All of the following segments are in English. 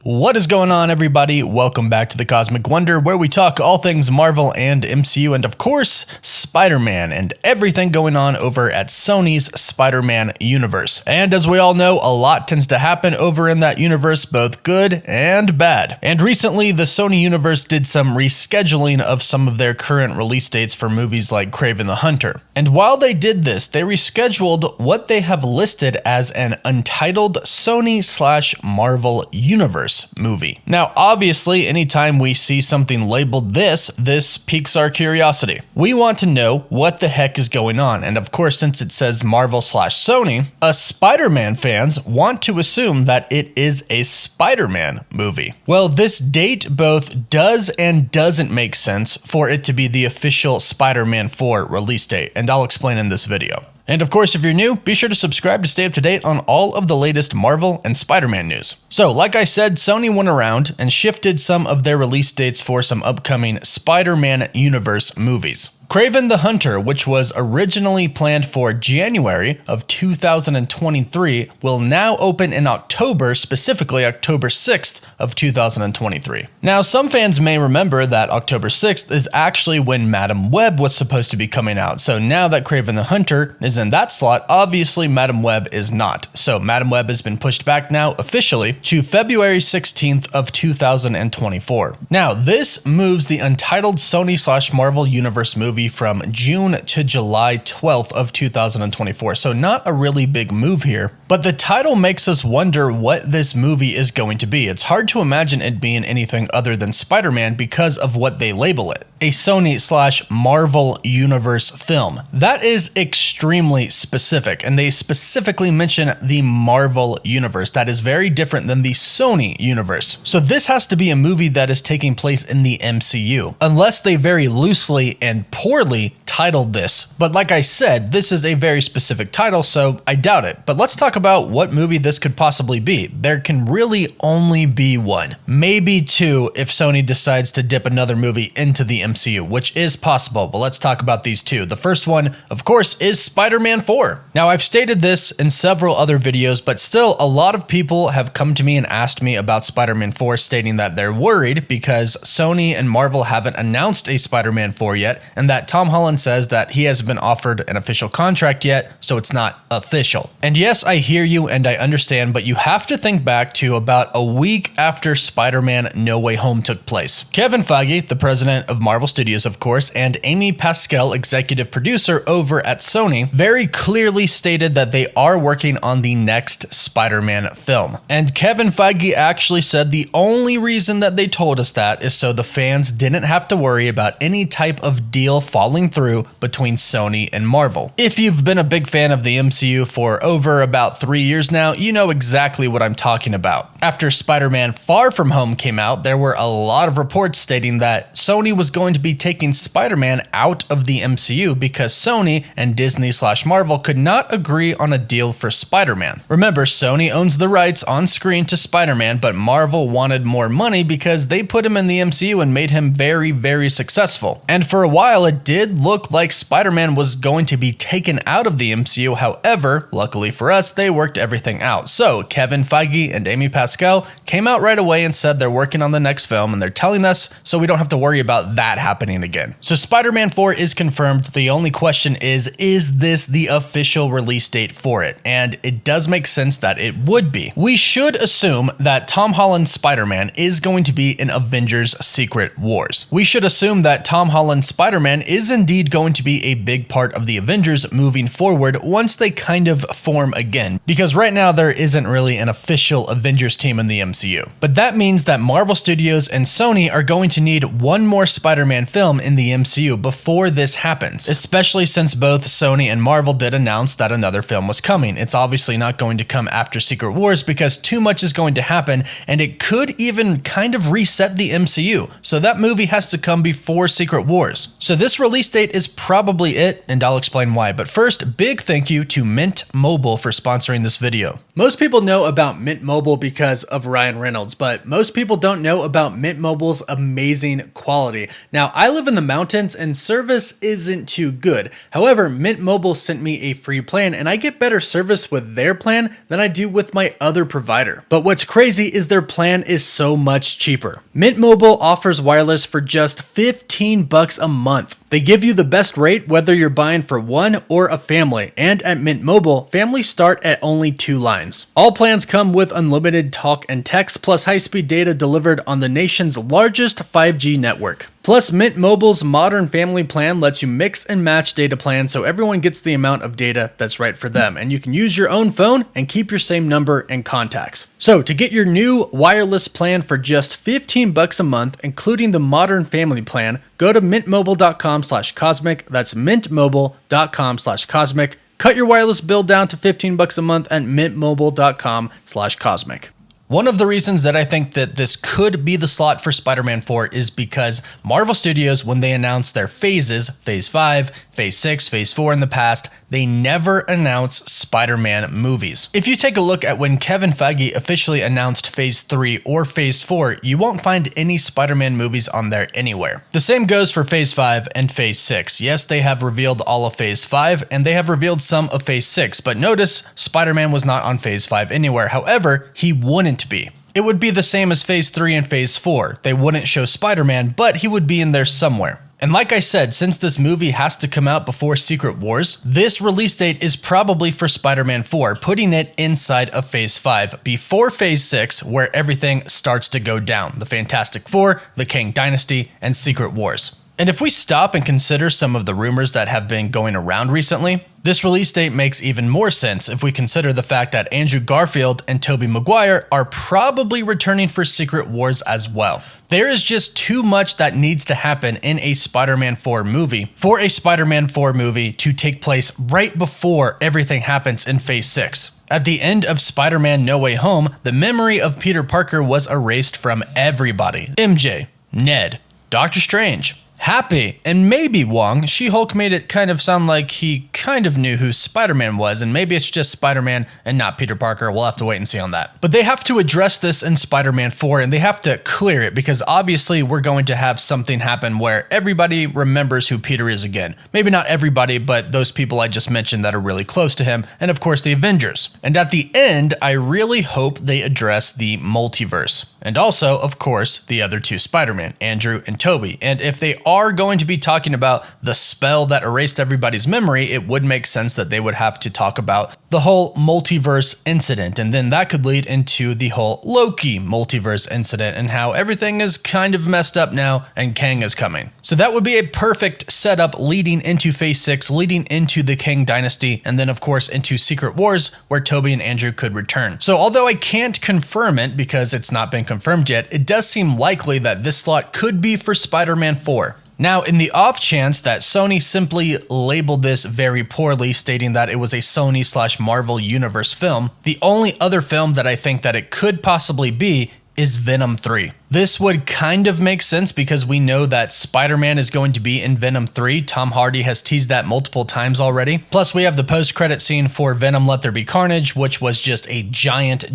What is going on, everybody? Welcome back to the Cosmic Wonder, where we talk all things Marvel and MCU, and of course, Spider-Man and everything going on over at Sony's Spider-Man universe. And as we all know, a lot tends to happen over in that universe, both good and bad. And recently, the Sony universe did some rescheduling of some of their current release dates for movies like Kraven the Hunter. And while they did this, they rescheduled what they have listed as an untitled Sony/Marvel universe movie. Now, obviously, anytime we see something labeled this piques our curiosity. We want to know what the heck is going on. And of course, since it says Marvel/Sony, us Spider-Man fans want to assume that it is a Spider-Man movie. Well, this date both does and doesn't make sense for it to be the official Spider-Man 4 release date, and I'll explain in this video. And of course, if you're new, be sure to subscribe to stay up to date on all of the latest Marvel and Spider-Man news. So, like I said, Sony went around and shifted some of their release dates for some upcoming Spider-Man universe movies. Kraven the Hunter, which was originally planned for January of 2023, will now open in October, specifically October 6th of 2023. Now, some fans may remember that October 6th is actually when Madam Web was supposed to be coming out. So now that Kraven the Hunter is in that slot, obviously Madam Web is not. So Madam Web has been pushed back now officially to February 16th of 2024. Now, this moves the untitled Sony/Marvel universe movie from June to July 12th of 2024. So not a really big move here, but the title makes us wonder what this movie is going to be. It's hard to imagine it being anything other than Spider-Man because of what they label it. A Sony/Marvel universe film. That is extremely specific, and they specifically mention the Marvel universe. That is very different than the Sony universe. So this has to be a movie that is taking place in the MCU, unless they very loosely and poorly titled this. But like I said, this is a very specific title, so I doubt it. But let's talk about what movie this could possibly be. There can really only be one, maybe two if Sony decides to dip another movie into the MCU, which is possible, but let's talk about these two. The first one, of course, is Spider-Man 4. Now, I've stated this in several other videos, but still a lot of people have come to me and asked me about Spider-Man 4, stating that they're worried because Sony and Marvel haven't announced a Spider-Man 4 yet, and that Tom Holland says that he hasn't been offered an official contract yet, so it's not official. And yes, I hear you and I understand, but you have to think back to about a week after Spider-Man No Way Home took place. Kevin Feige, the president of Marvel Studios, of course, and Amy Pascal, executive producer over at Sony, very clearly stated that they are working on the next Spider-Man film. And Kevin Feige actually said the only reason that they told us that is so the fans didn't have to worry about any type of deal falling through between Sony and Marvel. If you've been a big fan of the MCU for over about 3 years now, you know exactly what I'm talking about. After Spider-Man Far From Home came out, there were a lot of reports stating that Sony was going to be taking Spider-Man out of the MCU because Sony and Disney/Marvel could not agree on a deal for Spider-Man. Remember, Sony owns the rights on screen to Spider-Man, but Marvel wanted more money because they put him in the MCU and made him very, very successful. And for a while, it did look like Spider-Man was going to be taken out of the MCU. However, luckily for us, they worked everything out. So Kevin Feige and Amy Pascal came out right away and said they're working on the next film, and they're telling us so we don't have to worry about that happening again. So Spider-Man 4 is confirmed. The only question is this the official release date for it? And it does make sense that it would be. We should assume that Tom Holland's Spider-Man is going to be in Avengers Secret Wars. We should assume that Tom Holland's Spider-Man is indeed going to be a big part of the Avengers moving forward once they kind of form again, because right now there isn't really an official Avengers team in the MCU. But that means that Marvel Studios and Sony are going to need one more Spider-Man film in the MCU before this happens, especially since both Sony and Marvel did announce that another film was coming. It's obviously not going to come after Secret Wars because too much is going to happen, and it could even kind of reset the MCU. So that movie has to come before Secret Wars. So this release date is probably it, and I'll explain why. But first, big thank you to Mint Mobile for sponsoring this video. Most people know about Mint Mobile because of Ryan Reynolds, but most people don't know about Mint Mobile's amazing quality. Now, Now, I live in the mountains and service isn't too good. However, Mint Mobile sent me a free plan and I get better service with their plan than I do with my other provider. But what's crazy is their plan is so much cheaper. Mint Mobile offers wireless for just $15 a month. They give you the best rate whether you're buying for one or a family, and at Mint Mobile, families start at only 2 lines. All plans come with unlimited talk and text plus high-speed data delivered on the nation's largest 5G network. Plus, Mint Mobile's modern family plan lets you mix and match data plans so everyone gets the amount of data that's right for them, and you can use your own phone and keep your same number and contacts. So, to get your new wireless plan for just $15 a month, including the modern family plan, go to mintmobile.com/cosmic. That's mintmobile.com/cosmic. Cut your wireless bill down to $15 a month at mintmobile.com/cosmic. One of the reasons that I think that this could be the slot for Spider-Man 4 is because Marvel Studios, when they announced their phases, Phase 5, Phase 6, Phase 4 in the past, they never announce Spider-Man movies. If you take a look at when Kevin Feige officially announced Phase 3 or Phase 4, you won't find any Spider-Man movies on there anywhere. The same goes for Phase 5 and Phase 6. Yes, they have revealed all of Phase 5 and they have revealed some of Phase 6, but notice Spider-Man was not on Phase 5 anywhere. However, he wouldn't be. It would be the same as Phase 3 and Phase 4. They wouldn't show Spider-Man, but he would be in there somewhere. And like I said, since this movie has to come out before Secret Wars, this release date is probably for Spider-Man 4, putting it inside of Phase 5, before Phase 6, where everything starts to go down. The Fantastic Four, the Kang Dynasty, and Secret Wars. And if we stop and consider some of the rumors that have been going around recently, this release date makes even more sense if we consider the fact that Andrew Garfield and Tobey Maguire are probably returning for Secret Wars as well. There is just too much that needs to happen in a Spider-Man 4 movie for a Spider-Man 4 movie to take place right before everything happens in Phase 6. At the end of Spider-Man No Way Home, the memory of Peter Parker was erased from everybody. MJ, Ned, Doctor Strange, Happy, and maybe Wong. She-Hulk made it kind of sound like he kind of knew who Spider-Man was, and maybe it's just Spider-Man and not Peter Parker. We'll have to wait and see on that. But they have to address this in Spider-Man 4, and they have to clear it, because obviously we're going to have something happen where everybody remembers who Peter is again. Maybe not everybody, but those people I just mentioned that are really close to him, and of course the Avengers. And at the end, I really hope they address the multiverse. And also, of course, the other 2 Spider-Man, Andrew and Tobey. And if they are going to be talking about the spell that erased everybody's memory, it would make sense that they would have to talk about the whole multiverse incident. And then that could lead into the whole Loki multiverse incident and how everything is kind of messed up now and Kang is coming. So that would be a perfect setup leading into Phase 6, leading into the Kang Dynasty, and then of course into Secret Wars where Tobey and Andrew could return. So although I can't confirm it because it's not been confirmed yet, it does seem likely that this slot could be for Spider-Man 4. Now, in the off chance that Sony simply labeled this very poorly, stating that it was a Sony/Marvel Universe film, the only other film that I think that it could possibly be is Venom 3. This would kind of make sense because we know that Spider-Man is going to be in Venom 3. Tom Hardy has teased that multiple times already. Plus, we have the post-credit scene for Venom Let There Be Carnage, which was just a giant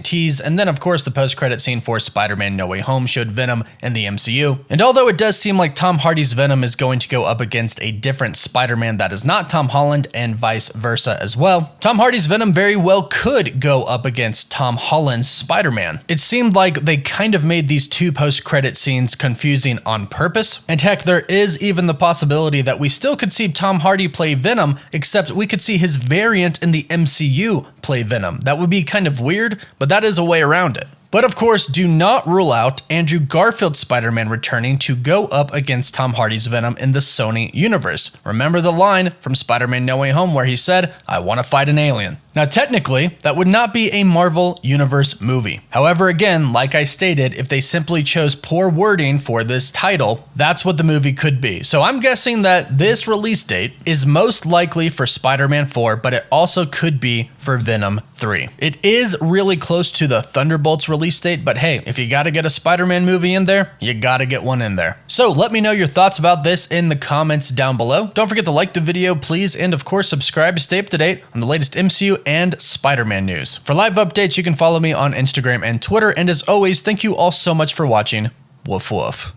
tease. And then, of course, the post-credit scene for Spider-Man No Way Home showed Venom in the MCU. And although it does seem like Tom Hardy's Venom is going to go up against a different Spider-Man that is not Tom Holland and vice versa as well, Tom Hardy's Venom very well could go up against Tom Holland's Spider-Man. It seemed like they kind of made these 2 post-credit scenes confusing on purpose. And heck, there is even the possibility that we still could see Tom Hardy play Venom, except we could see his variant in the MCU play Venom. That would be kind of weird, but that is a way around it. But of course, do not rule out Andrew Garfield's Spider-Man returning to go up against Tom Hardy's Venom in the Sony universe. Remember the line from Spider-Man No Way Home where he said, "I want to fight an alien." Now, technically, that would not be a Marvel Universe movie. However, again, like I stated, if they simply chose poor wording for this title, that's what the movie could be. So I'm guessing that this release date is most likely for Spider-Man 4, but it also could be for Venom 3. It is really close to the Thunderbolts release date, but hey, if you gotta get a Spider-Man movie in there, you gotta get one in there. So let me know your thoughts about this in the comments down below. Don't forget to like the video, please, and of course, subscribe to stay up to date on the latest MCU and Spider-Man news. For live updates, you can follow me on Instagram and Twitter, and as always, thank you all so much for watching. Woof woof.